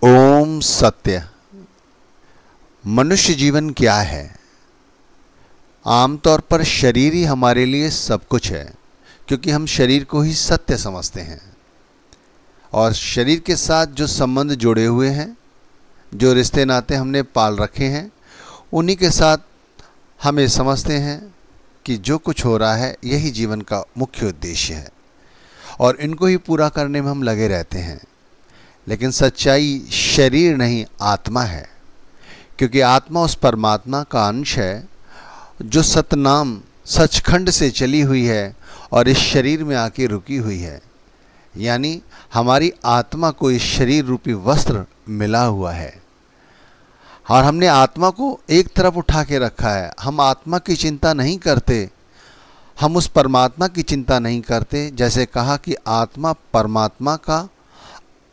ओम सत्य। मनुष्य जीवन क्या है? आमतौर पर शरीर ही हमारे लिए सब कुछ है, क्योंकि हम शरीर को ही सत्य समझते हैं। और शरीर के साथ जो संबंध जुड़े हुए हैं, जो रिश्ते नाते हमने पाल रखे हैं, उन्हीं के साथ हमें समझते हैं कि जो कुछ हो रहा है यही जीवन का मुख्य उद्देश्य है, और इनको ही पूरा करने में हम लगे रहते हैं। लेकिन सच्चाई शरीर नहीं, आत्मा है। क्योंकि आत्मा उस परमात्मा का अंश है जो सतनाम सचखंड से चली हुई है और इस शरीर में आके रुकी हुई है। यानी हमारी आत्मा को इस शरीर रूपी वस्त्र मिला हुआ है, और हमने आत्मा को एक तरफ उठा के रखा है। हम आत्मा की चिंता नहीं करते, हम उस परमात्मा की चिंता नहीं करते। जैसे कहा कि आत्मा परमात्मा का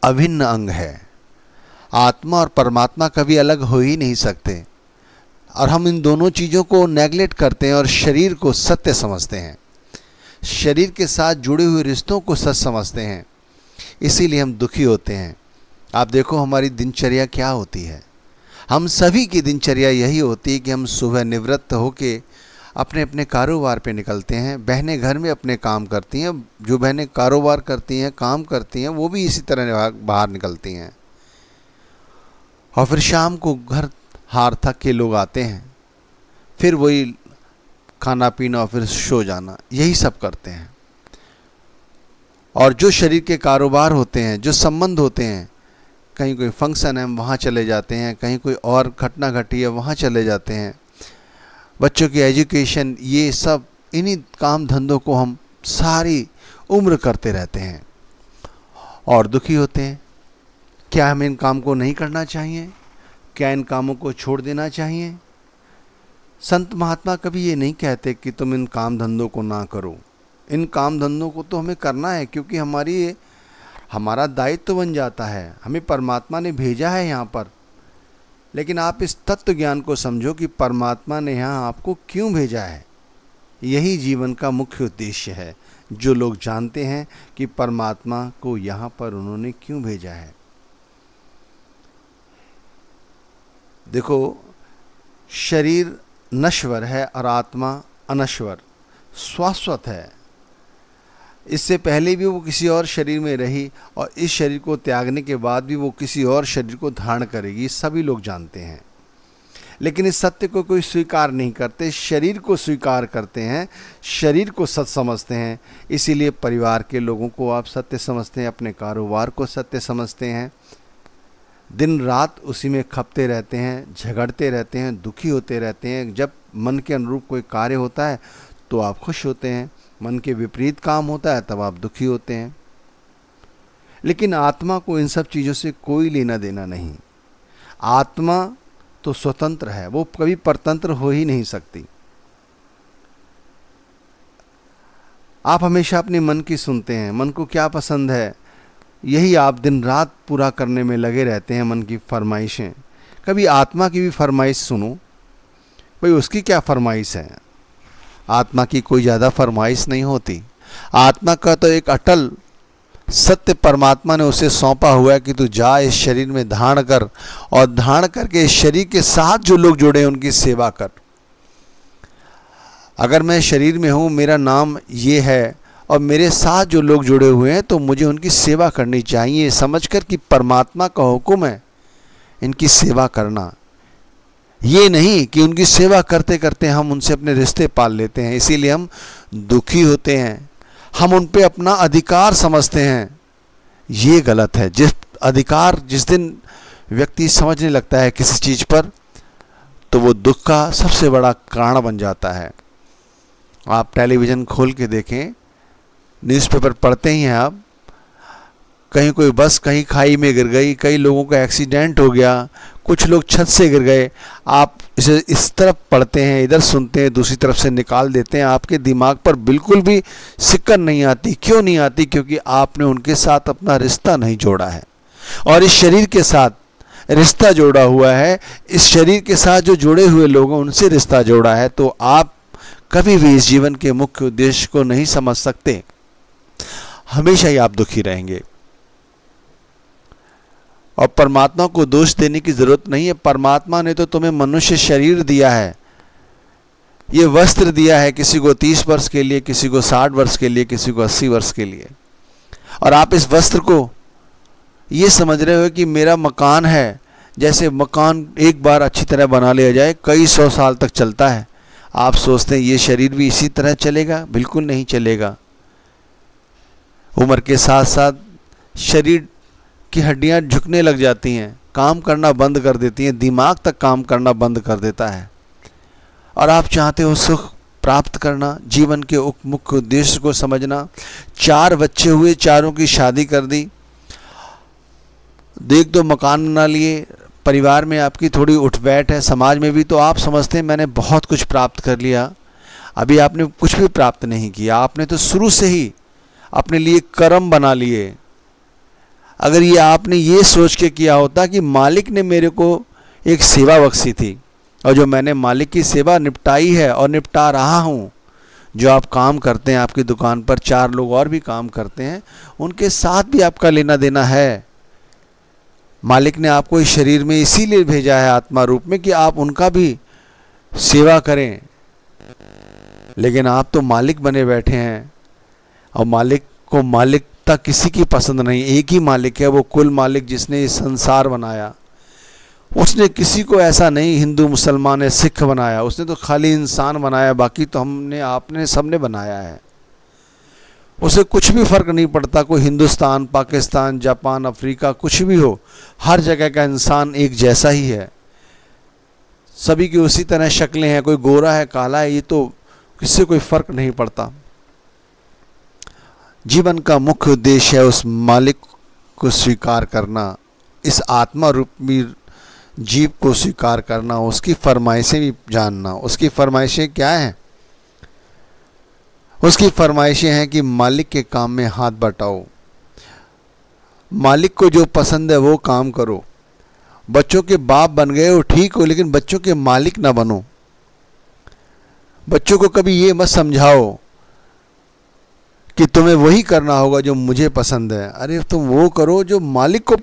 अभिन्न अंग है। आत्मा और परमात्मा कभी अलग हो ही नहीं सकते, और हम इन दोनों चीज़ों को नेगलेक्ट करते हैं और शरीर को सत्य समझते हैं, शरीर के साथ जुड़े हुए रिश्तों को सच समझते हैं। इसीलिए हम दुखी होते हैं। आप देखो हमारी दिनचर्या क्या होती है। हम सभी की दिनचर्या यही होती है कि हम सुबह निवृत्त होके अपने अपने कारोबार पे निकलते हैं। बहनें घर में अपने काम करती हैं, जो बहनें कारोबार करती हैं, काम करती हैं, वो भी इसी तरह बाहर निकलती हैं। और फिर शाम को घर हार थक के लोग आते हैं, फिर वही खाना पीना और फिर सो जाना, यही सब करते हैं। और जो शरीर के कारोबार होते हैं, जो संबंध होते हैं, कहीं कोई फंक्शन है वहाँ चले जाते हैं, कहीं कोई और घटना घटी है वहाँ चले जाते हैं, बच्चों की एजुकेशन, ये सब इन्हीं काम धंधों को हम सारी उम्र करते रहते हैं और दुखी होते हैं। क्या हमें इन काम को नहीं करना चाहिए? क्या इन कामों को छोड़ देना चाहिए? संत महात्मा कभी ये नहीं कहते कि तुम इन काम धंधों को ना करो। इन काम धंधों को तो हमें करना है, क्योंकि हमारा दायित्व बन जाता है। हमें परमात्मा ने भेजा है यहाँ पर। लेकिन आप इस तत्व ज्ञान को समझो कि परमात्मा ने यहाँ आपको क्यों भेजा है। यही जीवन का मुख्य उद्देश्य है। जो लोग जानते हैं कि परमात्मा को यहाँ पर उन्होंने क्यों भेजा है। देखो, शरीर नश्वर है और आत्मा अनश्वर शाश्वत है। इससे पहले भी वो किसी और शरीर में रही, और इस शरीर को त्यागने के बाद भी वो किसी और शरीर को धारण करेगी, सभी लोग जानते हैं। लेकिन इस सत्य को कोई स्वीकार नहीं करते, शरीर को स्वीकार करते हैं, शरीर को सत्य समझते हैं। इसीलिए परिवार के लोगों को आप सत्य समझते हैं, अपने कारोबार को सत्य समझते हैं, दिन रात उसी में खपते रहते हैं, झगड़ते रहते हैं, दुखी होते रहते हैं। जब मन के अनुरूप कोई कार्य होता है तो आप खुश होते हैं, मन के विपरीत काम होता है तब आप दुखी होते हैं। लेकिन आत्मा को इन सब चीज़ों से कोई लेना देना नहीं। आत्मा तो स्वतंत्र है, वो कभी परतंत्र हो ही नहीं सकती। आप हमेशा अपने मन की सुनते हैं, मन को क्या पसंद है यही आप दिन रात पूरा करने में लगे रहते हैं। मन की फरमाइशें, कभी आत्मा की भी फरमाइश सुनो, भाई उसकी क्या फरमाइश है। आत्मा की कोई ज़्यादा फरमाइश नहीं होती। आत्मा का तो एक अटल सत्य परमात्मा ने उसे सौंपा हुआ है कि तू जा इस शरीर में धारण कर, और धारण करके इस शरीर के साथ जो लोग जुड़े हैं उनकी सेवा कर। अगर मैं शरीर में हूँ, मेरा नाम ये है, और मेरे साथ जो लोग जुड़े हुए हैं, तो मुझे उनकी सेवा करनी चाहिए, समझकर कि परमात्मा का हुक्म है इनकी सेवा करना। ये नहीं कि उनकी सेवा करते करते हम उनसे अपने रिश्ते पाल लेते हैं, इसीलिए हम दुखी होते हैं। हम उन पे अपना अधिकार समझते हैं, ये गलत है। जिस दिन व्यक्ति समझने लगता है किसी चीज़ पर, तो वो दुख का सबसे बड़ा कारण बन जाता है। आप टेलीविज़न खोल के देखें, न्यूज़पेपर पढ़ते ही हैं आप, कहीं कोई बस कहीं खाई में गिर गई, कई लोगों का एक्सीडेंट हो गया, कुछ लोग छत से गिर गए। आप इसे इस तरफ पढ़ते हैं, इधर सुनते हैं, दूसरी तरफ से निकाल देते हैं। आपके दिमाग पर बिल्कुल भी सिक्कन नहीं आती। क्यों नहीं आती? क्योंकि आपने उनके साथ अपना रिश्ता नहीं जोड़ा है। और इस शरीर के साथ रिश्ता जोड़ा हुआ है, इस शरीर के साथ जो जुड़े हुए लोग हैं उनसे रिश्ता जोड़ा है, तो आप कभी भी इस जीवन के मुख्य उद्देश्य को नहीं समझ सकते। हमेशा ही आप दुखी रहेंगे। और परमात्मा को दोष देने की जरूरत नहीं है। परमात्मा ने तो तुम्हें मनुष्य शरीर दिया है, ये वस्त्र दिया है, किसी को 30 वर्ष के लिए, किसी को 60 वर्ष के लिए, किसी को 80 वर्ष के लिए। और आप इस वस्त्र को ये समझ रहे हो कि मेरा मकान है, जैसे मकान एक बार अच्छी तरह बना लिया जाए कई 100 साल तक चलता है। आप सोचते हैं ये शरीर भी इसी तरह चलेगा? बिल्कुल नहीं चलेगा। उम्र के साथ साथ शरीर की हड्डियां झुकने लग जाती हैं, काम करना बंद कर देती हैं, दिमाग तक काम करना बंद कर देता है। और आप चाहते हो सुख प्राप्त करना, जीवन के मुख्य उद्देश्य को समझना। 4 बच्चे हुए, चारों की शादी कर दी, 1-2 मकान बना लिए, परिवार में आपकी थोड़ी उठ बैठ है, समाज में भी तो आप समझते हैं मैंने बहुत कुछ प्राप्त कर लिया। अभी आपने कुछ भी प्राप्त नहीं किया, आपने तो शुरू से ही अपने लिए कर्म बना लिए। अगर ये आपने ये सोच के किया होता कि मालिक ने मेरे को एक सेवा बख्शी थी और जो मैंने मालिक की सेवा निपटाई है और निपटा रहा हूँ, जो आप काम करते हैं, आपकी दुकान पर 4 लोग और भी काम करते हैं, उनके साथ भी आपका लेना देना है। मालिक ने आपको इस शरीर में इसीलिए भेजा है आत्मा रूप में कि आप उनका भी सेवा करें। लेकिन आप तो मालिक बने बैठे हैं और मालिक को मालिकता किसी की पसंद नहीं। एक ही मालिक है, वो कुल मालिक जिसने इस संसार बनाया। उसने किसी को ऐसा नहीं हिंदू मुसलमान या सिख बनाया, उसने तो खाली इंसान बनाया, बाकी तो हमने आपने सबने बनाया है। उसे कुछ भी फर्क नहीं पड़ता, कोई हिंदुस्तान, पाकिस्तान, जापान, अफ्रीका, कुछ भी हो, हर जगह का इंसान एक जैसा ही है। सभी की उसी तरह शक्लें हैं, कोई गोरा है, काला है, ये तो किससे कोई फर्क नहीं पड़ता। जीवन का मुख्य उद्देश्य है उस मालिक को स्वीकार करना, इस आत्मा रूपी जीव को स्वीकार करना, उसकी फरमाइशें भी जानना। उसकी फरमाइशें क्या हैं? उसकी फरमाइशें हैं कि मालिक के काम में हाथ बटाओ, मालिक को जो पसंद है वो काम करो। बच्चों के बाप बन गए हो ठीक हो, लेकिन बच्चों के मालिक ना बनो। बच्चों को कभी ये मत समझाओ कि तुम्हें वही करना होगा जो मुझे पसंद है। अरे तुम वो करो जो मालिक को